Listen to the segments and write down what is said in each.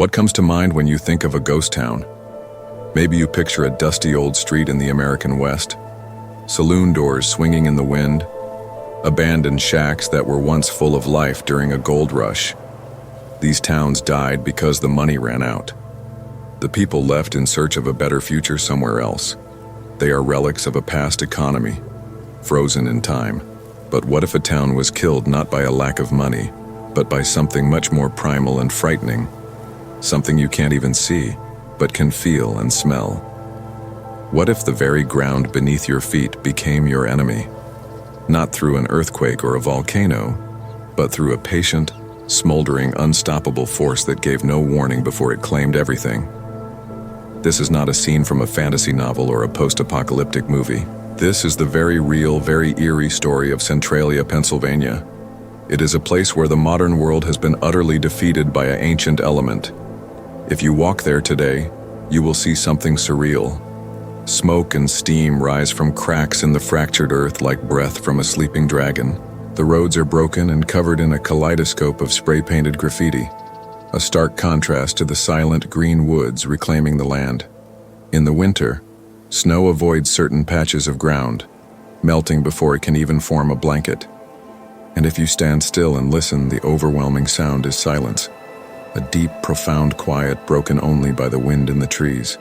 What comes to mind when you think of a ghost town? Maybe you picture a dusty old street in the American West, saloon doors swinging in the wind, abandoned shacks that were once full of life during a gold rush. These towns died because the money ran out. The people left in search of a better future somewhere else. They are relics of a past economy, frozen in time. But what if a town was killed not by a lack of money, but by something much more primal and frightening? Something you can't even see, but can feel and smell. What if the very ground beneath your feet became your enemy? Not through an earthquake or a volcano, but through a patient, smoldering, unstoppable force that gave no warning before it claimed everything. This is not a scene from a fantasy novel or a post-apocalyptic movie. This is the very real, very eerie story of Centralia, Pennsylvania. It is a place where the modern world has been utterly defeated by an ancient element. If you walk there today, you will see something surreal. Smoke and steam rise from cracks in the fractured earth like breath from a sleeping dragon. The roads are broken and covered in a kaleidoscope of spray-painted graffiti, a stark contrast to the silent green woods reclaiming the land. In the winter, snow avoids certain patches of ground, melting before it can even form a blanket. And if you stand still and listen, the overwhelming sound is silence, a deep, profound quiet broken only by the wind in the trees.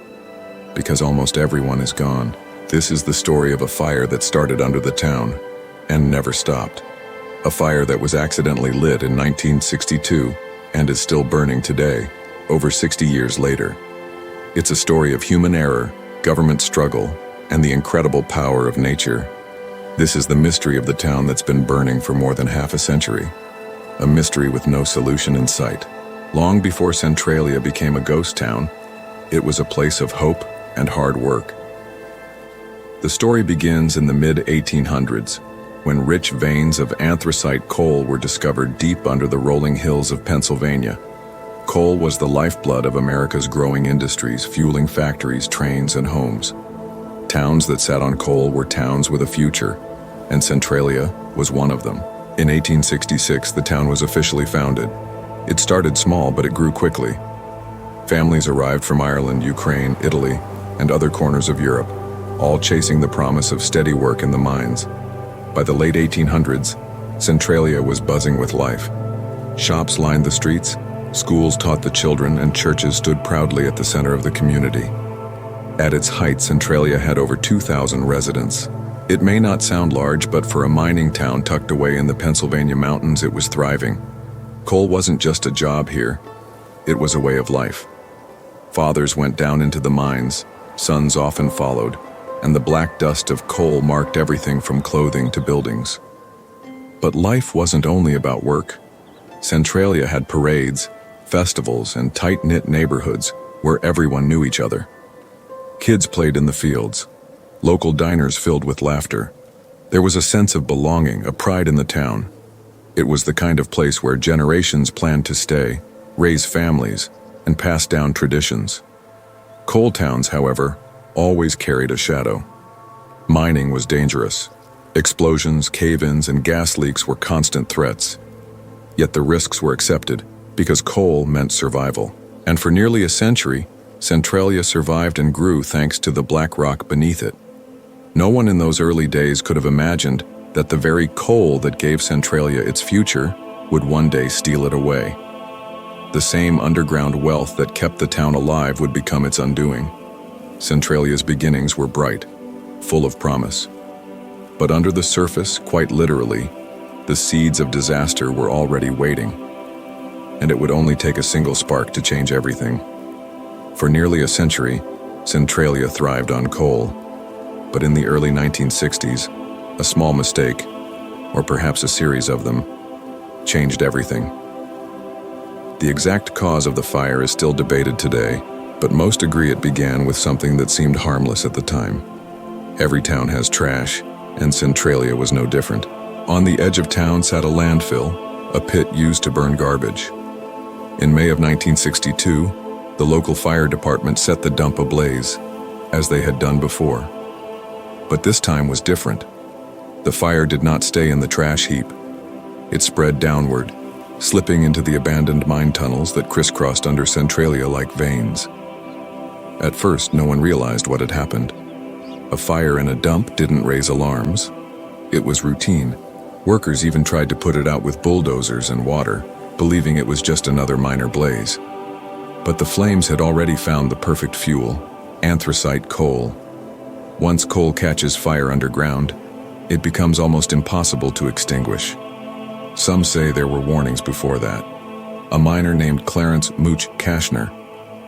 Because almost everyone is gone. This is the story of a fire that started under the town and never stopped. A fire that was accidentally lit in 1962 and is still burning today, over 60 years later. It's a story of human error, government struggle, and the incredible power of nature. This is the mystery of the town that's been burning for more than half a century. A mystery with no solution in sight. Long before Centralia became a ghost town, it was a place of hope and hard work. The story begins in the mid-1800s, when rich veins of anthracite coal were discovered deep under the rolling hills of Pennsylvania. Coal was the lifeblood of America's growing industries, fueling factories, trains, and homes. Towns that sat on coal were towns with a future, and Centralia was one of them. In 1866, the town was officially founded. It started small, but it grew quickly. Families arrived from Ireland, Ukraine, Italy, and other corners of Europe, all chasing the promise of steady work in the mines. By the late 1800s, Centralia was buzzing with life. Shops lined the streets, schools taught the children, and churches stood proudly at the center of the community. At its height, Centralia had over 2,000 residents. It may not sound large, but for a mining town tucked away in the Pennsylvania mountains, it was thriving. Coal wasn't just a job here, it was a way of life. Fathers went down into the mines, sons often followed, and the black dust of coal marked everything from clothing to buildings. But life wasn't only about work. Centralia had parades, festivals, and tight-knit neighborhoods where everyone knew each other. Kids played in the fields, local diners filled with laughter. There was a sense of belonging, a pride in the town. It was the kind of place where generations planned to stay, raise families, and pass down traditions. Coal towns, however, always carried a shadow. Mining was dangerous. Explosions, cave-ins, and gas leaks were constant threats. Yet the risks were accepted because coal meant survival. And for nearly a century, Centralia survived and grew thanks to the black rock beneath it. No one in those early days could have imagined that the very coal that gave Centralia its future would one day steal it away. The same underground wealth that kept the town alive would become its undoing. Centralia's beginnings were bright, full of promise. But under the surface, quite literally, the seeds of disaster were already waiting. And it would only take a single spark to change everything. For nearly a century, Centralia thrived on coal. But in the early 1960s, a small mistake, or perhaps a series of them, changed everything. The exact cause of the fire is still debated today, but most agree it began with something that seemed harmless at the time. Every town has trash, and Centralia was no different. On the edge of town sat a landfill, a pit used to burn garbage. In May of 1962, the local fire department set the dump ablaze, as they had done before. But this time was different. The fire did not stay in the trash heap. It spread downward, slipping into the abandoned mine tunnels that crisscrossed under Centralia like veins. At first, no one realized what had happened. A fire in a dump didn't raise alarms. It was routine. Workers even tried to put it out with bulldozers and water, believing it was just another minor blaze. But the flames had already found the perfect fuel: anthracite coal. Once coal catches fire underground, it becomes almost impossible to extinguish. Some say there were warnings before that. A miner named Clarence Mooch Kashner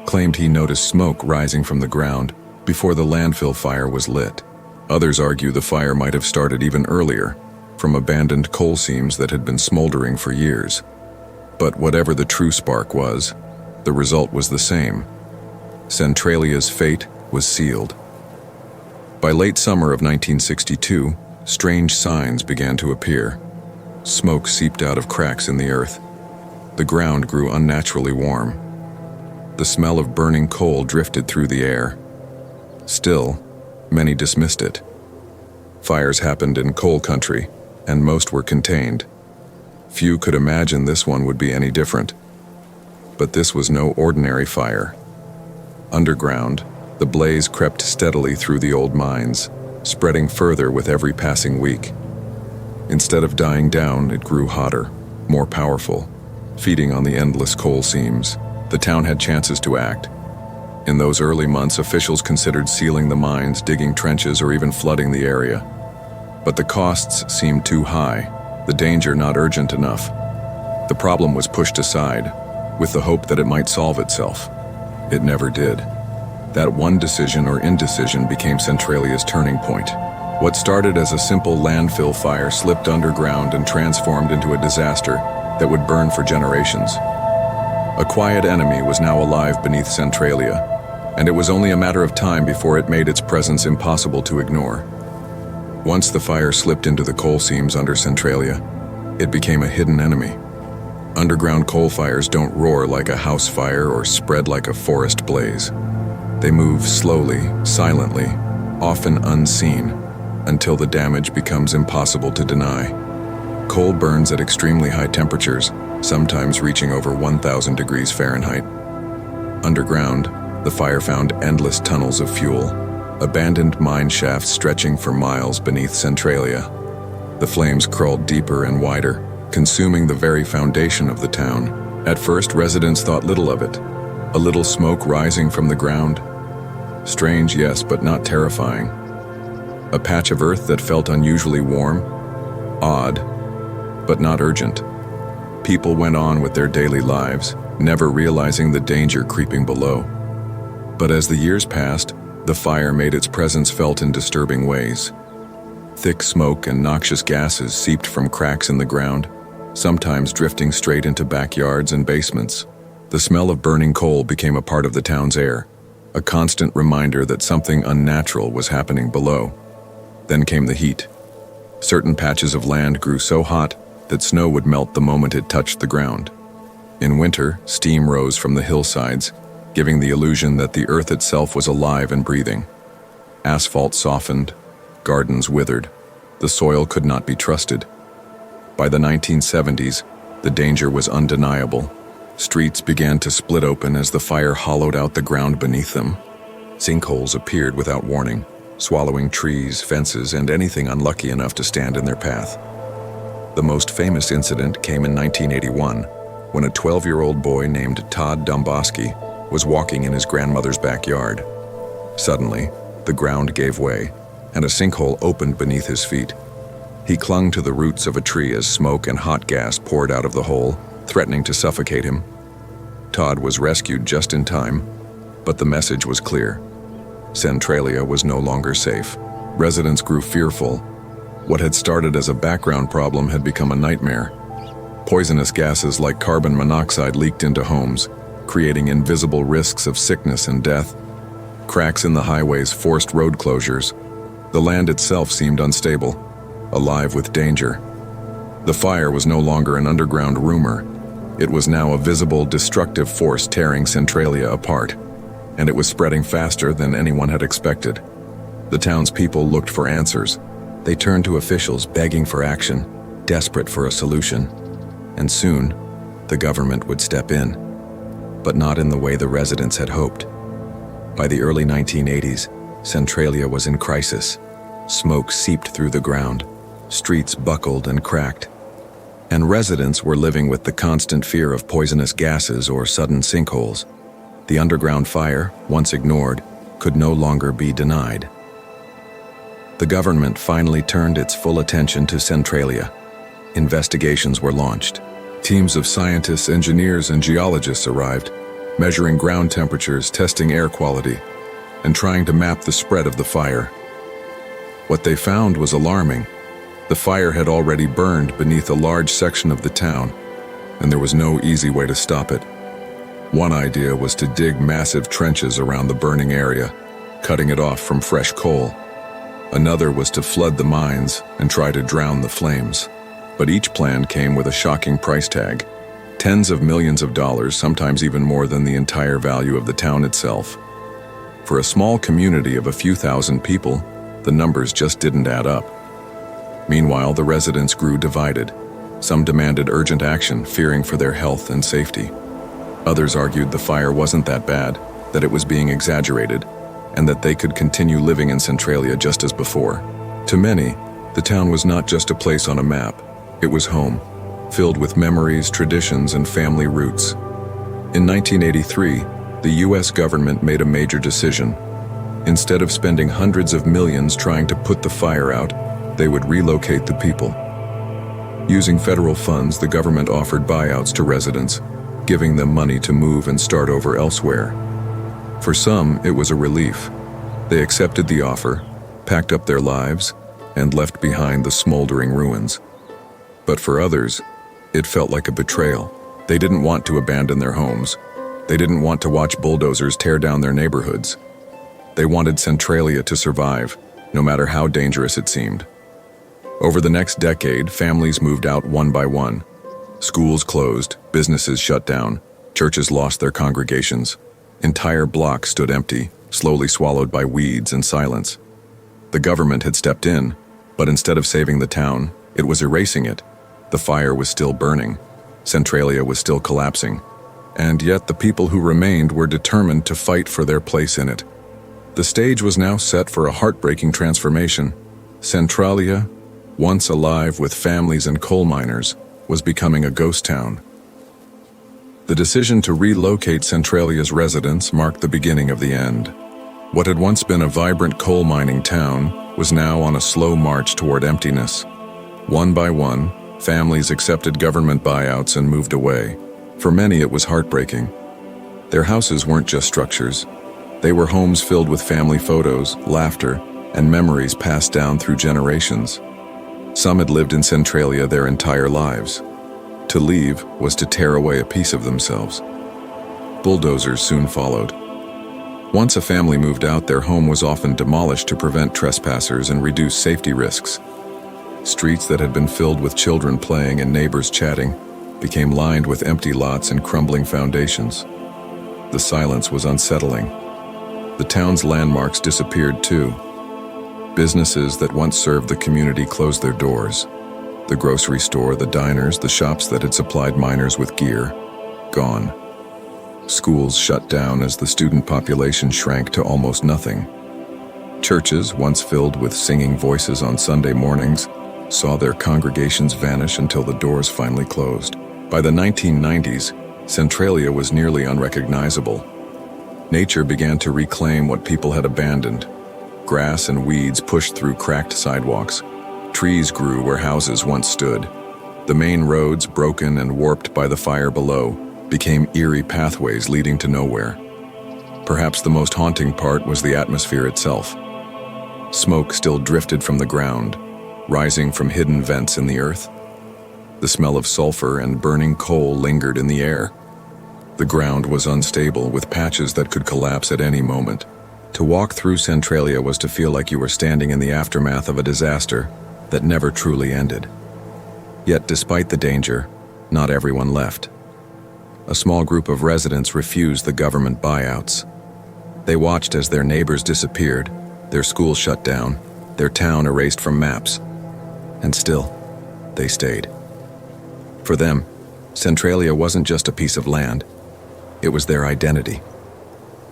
claimed he noticed smoke rising from the ground before the landfill fire was lit. Others argue the fire might have started even earlier, from abandoned coal seams that had been smoldering for years. But whatever the true spark was, the result was the same. Centralia's fate was sealed. By late summer of 1962, strange signs began to appear. Smoke seeped out of cracks in the earth. The ground grew unnaturally warm. The smell of burning coal drifted through the air. Still, many dismissed it. Fires happened in coal country, and most were contained. Few could imagine this one would be any different. But this was no ordinary fire. Underground, the blaze crept steadily through the old mines, spreading further with every passing week. Instead of dying down, it grew hotter, more powerful, feeding on the endless coal seams. The town had chances to act. In those early months, officials considered sealing the mines, digging trenches, or even flooding the area. But the costs seemed too high, the danger not urgent enough. The problem was pushed aside, with the hope that it might solve itself. It never did. That one decision or indecision became Centralia's turning point. What started as a simple landfill fire slipped underground and transformed into a disaster that would burn for generations. A quiet enemy was now alive beneath Centralia, and it was only a matter of time before it made its presence impossible to ignore. Once the fire slipped into the coal seams under Centralia, it became a hidden enemy. Underground coal fires don't roar like a house fire or spread like a forest blaze. They move slowly, silently, often unseen, until the damage becomes impossible to deny. Coal burns at extremely high temperatures, sometimes reaching over 1,000 degrees Fahrenheit. Underground, the fire found endless tunnels of fuel, abandoned mine shafts stretching for miles beneath Centralia. The flames crawled deeper and wider, consuming the very foundation of the town. At first, residents thought little of it. A little smoke rising from the ground. Strange, yes, but not terrifying. A patch of earth that felt unusually warm. Odd, but not urgent. People went on with their daily lives, never realizing the danger creeping below. But as the years passed, the fire made its presence felt in disturbing ways. Thick smoke and noxious gases seeped from cracks in the ground, sometimes drifting straight into backyards and basements. The smell of burning coal became a part of the town's air, a constant reminder that something unnatural was happening below. Then came the heat. Certain patches of land grew so hot that snow would melt the moment it touched the ground. In winter, steam rose from the hillsides, giving the illusion that the earth itself was alive and breathing. Asphalt softened, gardens withered, the soil could not be trusted. By the 1970s, the danger was undeniable. Streets began to split open as the fire hollowed out the ground beneath them. Sinkholes appeared without warning, swallowing trees, fences, and anything unlucky enough to stand in their path. The most famous incident came in 1981, when a 12-year-old boy named Todd Domboski was walking in his grandmother's backyard. Suddenly, the ground gave way, and a sinkhole opened beneath his feet. He clung to the roots of a tree as smoke and hot gas poured out of the hole, threatening to suffocate him. Todd was rescued just in time, but the message was clear. Centralia was no longer safe. Residents grew fearful. What had started as a background problem had become a nightmare. Poisonous gases like carbon monoxide leaked into homes, creating invisible risks of sickness and death. Cracks in the highways forced road closures. The land itself seemed unstable, alive with danger. The fire was no longer an underground rumor. It was now a visible, destructive force tearing Centralia apart, and it was spreading faster than anyone had expected. The townspeople looked for answers. They turned to officials begging for action, desperate for a solution. And soon, the government would step in, but not in the way the residents had hoped. By the early 1980s, Centralia was in crisis. Smoke seeped through the ground, streets buckled and cracked, and residents were living with the constant fear of poisonous gases or sudden sinkholes. The underground fire, once ignored, could no longer be denied. The government finally turned its full attention to Centralia. Investigations were launched. Teams of scientists, engineers, and geologists arrived, measuring ground temperatures, testing air quality, and trying to map the spread of the fire. What they found was alarming. The fire had already burned beneath a large section of the town, and there was no easy way to stop it. One idea was to dig massive trenches around the burning area, cutting it off from fresh coal. Another was to flood the mines and try to drown the flames. But each plan came with a shocking price tag. Tens of millions of dollars, sometimes even more than the entire value of the town itself. For a small community of a few thousand people, the numbers just didn't add up. Meanwhile, the residents grew divided. Some demanded urgent action, fearing for their health and safety. Others argued the fire wasn't that bad, that it was being exaggerated, and that they could continue living in Centralia just as before. To many, the town was not just a place on a map. It was home, filled with memories, traditions, and family roots. In 1983, the US government made a major decision. Instead of spending hundreds of millions trying to put the fire out, they would relocate the people. Using federal funds, the government offered buyouts to residents, giving them money to move and start over elsewhere. For some, it was a relief. They accepted the offer, packed up their lives, and left behind the smoldering ruins. But for others, it felt like a betrayal. They didn't want to abandon their homes. They didn't want to watch bulldozers tear down their neighborhoods. They wanted Centralia to survive, no matter how dangerous it seemed. Over the next decade, families moved out one by one. Schools closed, businesses shut down, churches lost their congregations. Entire blocks stood empty, slowly swallowed by weeds and silence. The government had stepped in, but instead of saving the town, it was erasing it. The fire was still burning. Centralia was still collapsing. And yet the people who remained were determined to fight for their place in it. The stage was now set for a heartbreaking transformation. Centralia, once alive with families and coal miners, was becoming a ghost town. The decision to relocate Centralia's residents marked the beginning of the end. What had once been a vibrant coal mining town was now on a slow march toward emptiness. One by one, families accepted government buyouts and moved away. For many, it was heartbreaking. Their houses weren't just structures. They were homes filled with family photos, laughter, and memories passed down through generations. Some had lived in Centralia their entire lives. To leave was to tear away a piece of themselves. Bulldozers soon followed. Once a family moved out, their home was often demolished to prevent trespassers and reduce safety risks. Streets that had been filled with children playing and neighbors chatting became lined with empty lots and crumbling foundations. The silence was unsettling. The town's landmarks disappeared too. Businesses that once served the community closed their doors. The grocery store, the diners, the shops that had supplied miners with gear, gone. Schools shut down as the student population shrank to almost nothing. Churches, once filled with singing voices on Sunday mornings, saw their congregations vanish until the doors finally closed. By the 1990s, Centralia was nearly unrecognizable. Nature began to reclaim what people had abandoned. Grass and weeds pushed through cracked sidewalks. Trees grew where houses once stood. The main roads, broken and warped by the fire below, became eerie pathways leading to nowhere. Perhaps the most haunting part was the atmosphere itself. Smoke still drifted from the ground, rising from hidden vents in the earth. The smell of sulfur and burning coal lingered in the air. The ground was unstable, with patches that could collapse at any moment. To walk through Centralia was to feel like you were standing in the aftermath of a disaster that never truly ended. Yet despite the danger, not everyone left. A small group of residents refused the government buyouts. They watched as their neighbors disappeared, their schools shut down, their town erased from maps. And still, they stayed. For them, Centralia wasn't just a piece of land, it was their identity.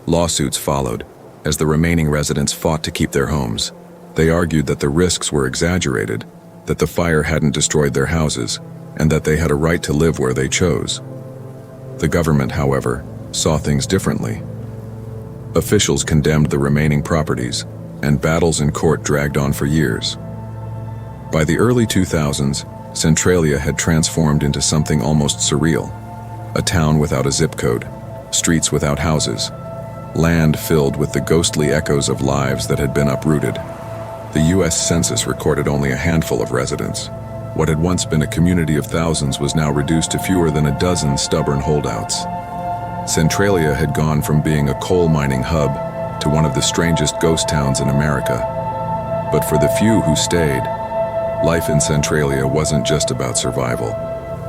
Lawsuits followed, as the remaining residents fought to keep their homes. They argued that the risks were exaggerated, that the fire hadn't destroyed their houses, and that they had a right to live where they chose. The government, however, saw things differently. Officials condemned the remaining properties, and battles in court dragged on for years. By the early 2000s, Centralia had transformed into something almost surreal. A town without a zip code, streets without houses, land filled with the ghostly echoes of lives that had been uprooted. The U.S. Census recorded only a handful of residents. What had once been a community of thousands was now reduced to fewer than a dozen stubborn holdouts. Centralia had gone from being a coal mining hub to one of the strangest ghost towns in America. But for the few who stayed, life in Centralia wasn't just about survival.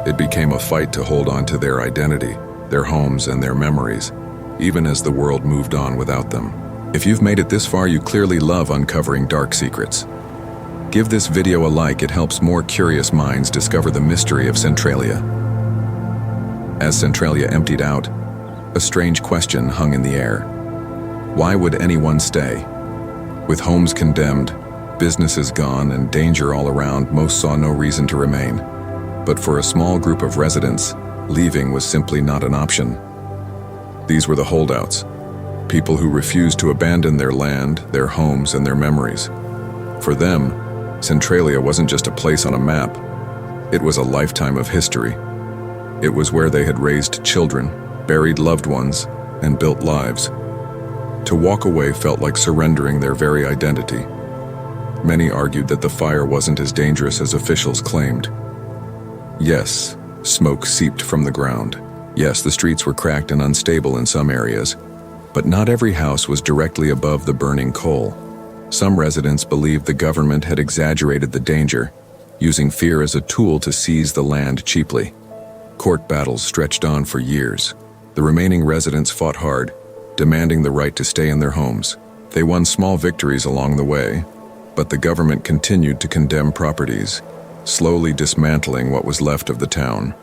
It became a fight to hold on to their identity, their homes, and their memories, even as the world moved on without them. If you've made it this far, you clearly love uncovering dark secrets. Give this video a like, it helps more curious minds discover the mystery of Centralia. As Centralia emptied out, a strange question hung in the air. Why would anyone stay? With homes condemned, businesses gone, and danger all around, most saw no reason to remain. But for a small group of residents, leaving was simply not an option. These were the holdouts, people who refused to abandon their land, their homes, and their memories. For them, Centralia wasn't just a place on a map. It was a lifetime of history. It was where they had raised children, buried loved ones, and built lives. To walk away felt like surrendering their very identity. Many argued that the fire wasn't as dangerous as officials claimed. Yes, smoke seeped from the ground. Yes, the streets were cracked and unstable in some areas, but not every house was directly above the burning coal. Some residents believed the government had exaggerated the danger, using fear as a tool to seize the land cheaply. Court battles stretched on for years. The remaining residents fought hard, demanding the right to stay in their homes. They won small victories along the way, but the government continued to condemn properties, slowly dismantling what was left of the town.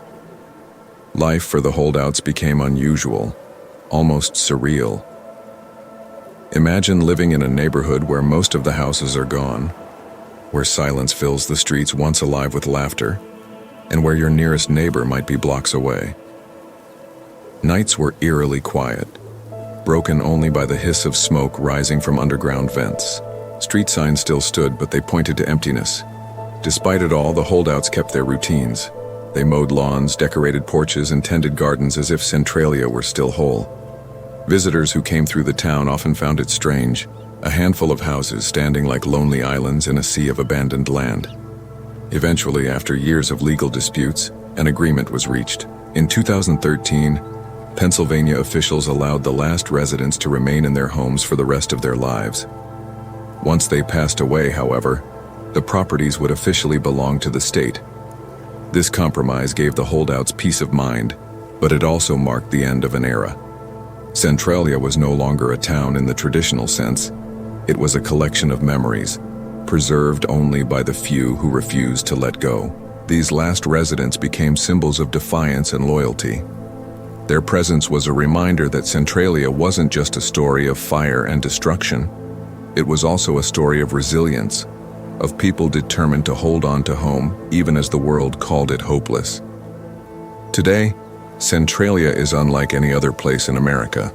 Life for the holdouts became unusual, almost surreal. Imagine living in a neighborhood where most of the houses are gone, where silence fills the streets once alive with laughter, and where your nearest neighbor might be blocks away. Nights were eerily quiet, broken only by the hiss of smoke rising from underground vents. Street signs still stood, but they pointed to emptiness. Despite it all, the holdouts kept their routines. They mowed lawns, decorated porches, and tended gardens as if Centralia were still whole. Visitors who came through the town often found it strange, a handful of houses standing like lonely islands in a sea of abandoned land. Eventually, after years of legal disputes, an agreement was reached. In 2013, Pennsylvania officials allowed the last residents to remain in their homes for the rest of their lives. Once they passed away, however, the properties would officially belong to the state. This compromise gave the holdouts peace of mind, but it also marked the end of an era. Centralia was no longer a town in the traditional sense. It was a collection of memories, preserved only by the few who refused to let go. These last residents became symbols of defiance and loyalty. Their presence was a reminder that Centralia wasn't just a story of fire and destruction. It was also a story of resilience, of people determined to hold on to home even as the world called it hopeless. Today, Centralia is unlike any other place in America.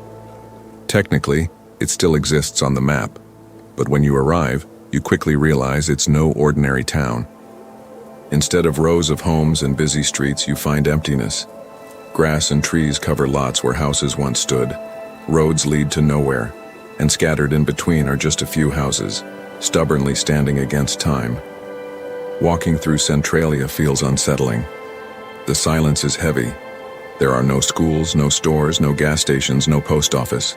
Technically, it still exists on the map, but when you arrive, you quickly realize it's no ordinary town. Instead of rows of homes and busy streets, you find emptiness. Grass and trees cover lots where houses once stood. Roads lead to nowhere, and scattered in between are just a few houses, stubbornly standing against time. Walking through Centralia feels unsettling. The silence is heavy. There are no schools, no stores, no gas stations, no post office.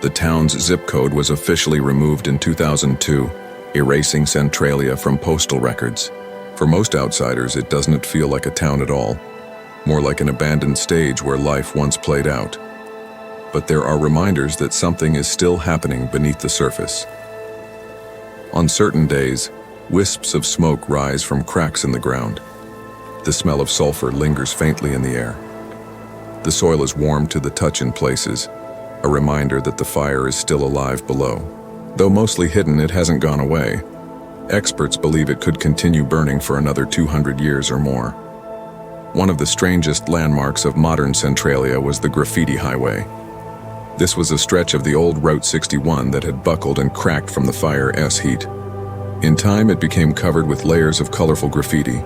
The town's zip code was officially removed in 2002, erasing Centralia from postal records. For most outsiders, it doesn't feel like a town at all, more like an abandoned stage where life once played out. But there are reminders that something is still happening beneath the surface. On certain days, wisps of smoke rise from cracks in the ground. The smell of sulfur lingers faintly in the air. The soil is warm to the touch in places, a reminder that the fire is still alive below. Though mostly hidden, it hasn't gone away. Experts believe it could continue burning for another 200 years or more. One of the strangest landmarks of modern Centralia was the Graffiti Highway. This was a stretch of the old Route 61 that had buckled and cracked from the fire's heat. In time, it became covered with layers of colorful graffiti,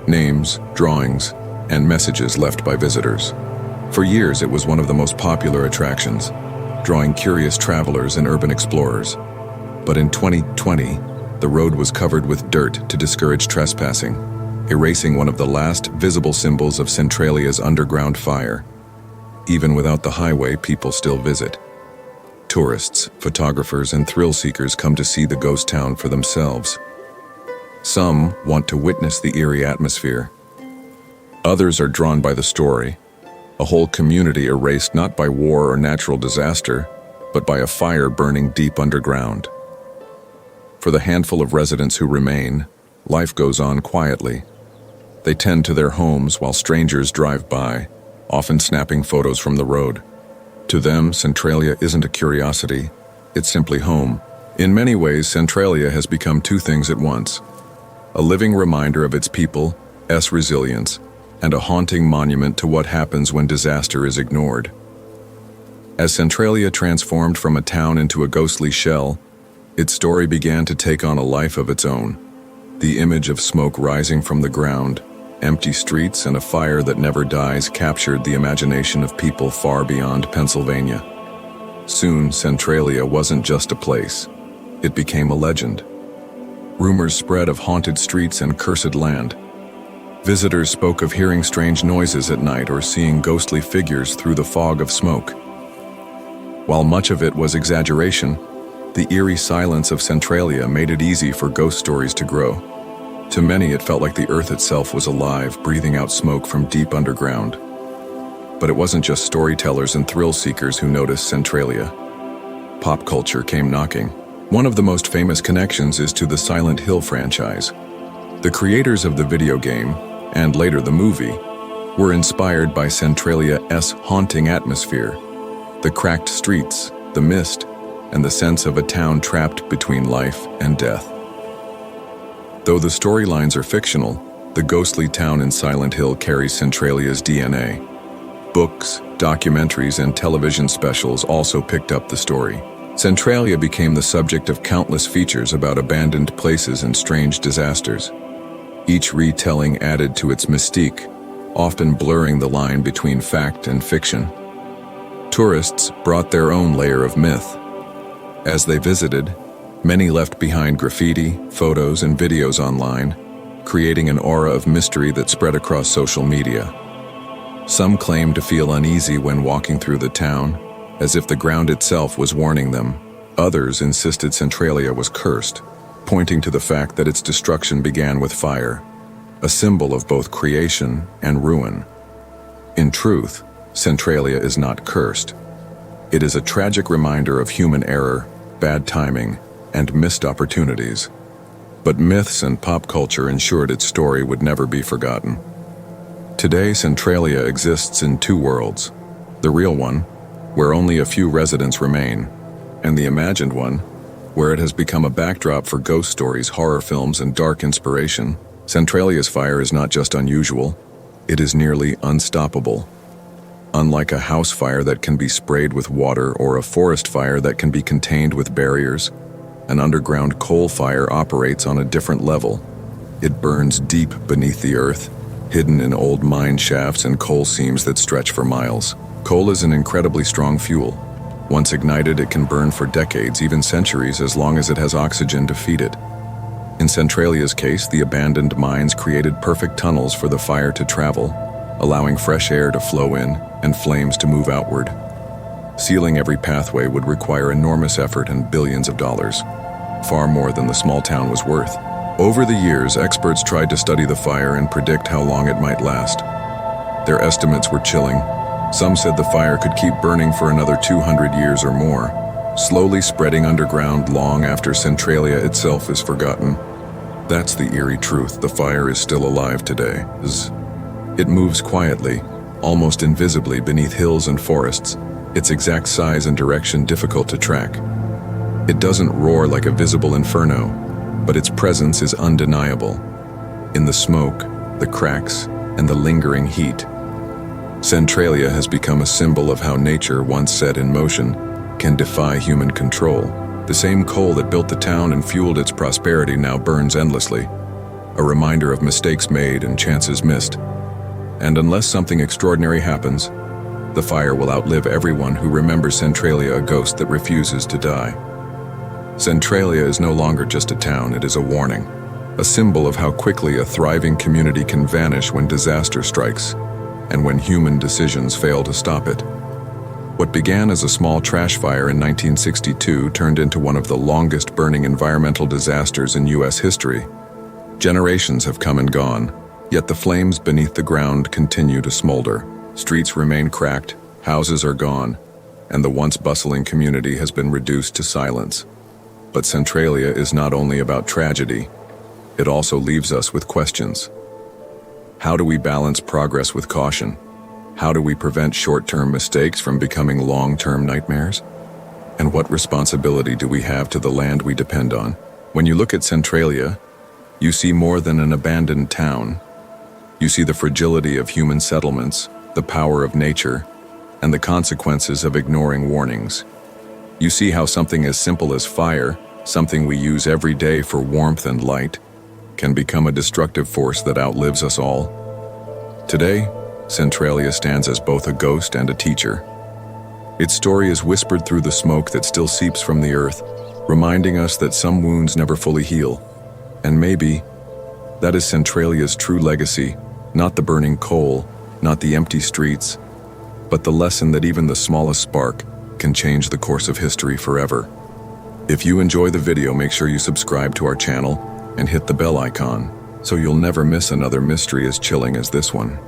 names, drawings, and messages left by visitors. For years, it was one of the most popular attractions, drawing curious travelers and urban explorers. But in 2020, the road was covered with dirt to discourage trespassing, erasing one of the last visible symbols of Centralia's underground fire. Even without the highway, people still visit. Tourists, photographers, and thrill-seekers come to see the ghost town for themselves. Some want to witness the eerie atmosphere. Others are drawn by the story, a whole community erased not by war or natural disaster, but by a fire burning deep underground. For the handful of residents who remain, life goes on quietly. They tend to their homes while strangers drive by, often snapping photos from the road. To them, Centralia isn't a curiosity, it's simply home. In many ways, Centralia has become two things at once: a living reminder of its people's resilience, and a haunting monument to what happens when disaster is ignored. As Centralia transformed from a town into a ghostly shell, its story began to take on a life of its own. The image of smoke rising from the ground, empty streets, and a fire that never dies captured the imagination of people far beyond Pennsylvania. Soon, Centralia wasn't just a place. It became a legend. Rumors spread of haunted streets and cursed land. Visitors spoke of hearing strange noises at night or seeing ghostly figures through the fog of smoke. While much of it was exaggeration, the eerie silence of Centralia made it easy for ghost stories to grow. To many, it felt like the earth itself was alive, breathing out smoke from deep underground. But it wasn't just storytellers and thrill-seekers who noticed Centralia. Pop culture came knocking. One of the most famous connections is to the Silent Hill franchise. The creators of the video game, and later the movie, were inspired by Centralia's haunting atmosphere. The cracked streets, the mist, and the sense of a town trapped between life and death. Though the storylines are fictional, the ghostly town in Silent Hill carries Centralia's DNA. Books, documentaries, and television specials also picked up the story. Centralia became the subject of countless features about abandoned places and strange disasters. Each retelling added to its mystique, often blurring the line between fact and fiction. Tourists brought their own layer of myth. As they visited, many left behind graffiti, photos, and videos online, creating an aura of mystery that spread across social media. Some claimed to feel uneasy when walking through the town, as if the ground itself was warning them. Others insisted Centralia was cursed, pointing to the fact that its destruction began with fire, a symbol of both creation and ruin. In truth, Centralia is not cursed. It is a tragic reminder of human error, bad timing, and missed opportunities. But myths and pop culture ensured its story would never be forgotten. Today, Centralia exists in two worlds: the real one, where only a few residents remain, and the imagined one, where it has become a backdrop for ghost stories, horror films, and dark inspiration. Centralia's fire is not just unusual, it is nearly unstoppable. Unlike a house fire that can be sprayed with water or a forest fire that can be contained with barriers, an underground coal fire operates on a different level. It burns deep beneath the earth, hidden in old mine shafts and coal seams that stretch for miles. Coal is an incredibly strong fuel. Once ignited, it can burn for decades, even centuries, as long as it has oxygen to feed it. In Centralia's case, the abandoned mines created perfect tunnels for the fire to travel, allowing fresh air to flow in and flames to move outward. Sealing every pathway would require enormous effort and billions of dollars, far more than the small town was worth. Over the years, experts tried to study the fire and predict how long it might last. Their estimates were chilling. Some said the fire could keep burning for another 200 years or more, slowly spreading underground long after Centralia itself is forgotten. That's the eerie truth. The fire is still alive today. It moves quietly, almost invisibly beneath hills and forests, its exact size and direction difficult to track. It doesn't roar like a visible inferno, but its presence is undeniable. In the smoke, the cracks, and the lingering heat. Centralia has become a symbol of how nature, once set in motion, can defy human control. The same coal that built the town and fueled its prosperity now burns endlessly, a reminder of mistakes made and chances missed. And unless something extraordinary happens, the fire will outlive everyone who remembers Centralia, a ghost that refuses to die. Centralia is no longer just a town, it is a warning, a symbol of how quickly a thriving community can vanish when disaster strikes, and when human decisions fail to stop it. What began as a small trash fire in 1962 turned into one of the longest burning environmental disasters in U.S. history. Generations have come and gone, yet the flames beneath the ground continue to smolder. Streets remain cracked, houses are gone, and the once bustling community has been reduced to silence. But Centralia is not only about tragedy, it also leaves us with questions. How do we balance progress with caution? How do we prevent short-term mistakes from becoming long-term nightmares? And what responsibility do we have to the land we depend on? When you look at Centralia, you see more than an abandoned town. You see the fragility of human settlements, the power of nature, and the consequences of ignoring warnings. You see how something as simple as fire, something we use every day for warmth and light, can become a destructive force that outlives us all. Today, Centralia stands as both a ghost and a teacher. Its story is whispered through the smoke that still seeps from the earth, reminding us that some wounds never fully heal. And maybe that is Centralia's true legacy, not the burning coal, not the empty streets, but the lesson that even the smallest spark can change the course of history forever. If you enjoy the video, make sure you subscribe to our channel and hit the bell icon so you'll never miss another mystery as chilling as this one.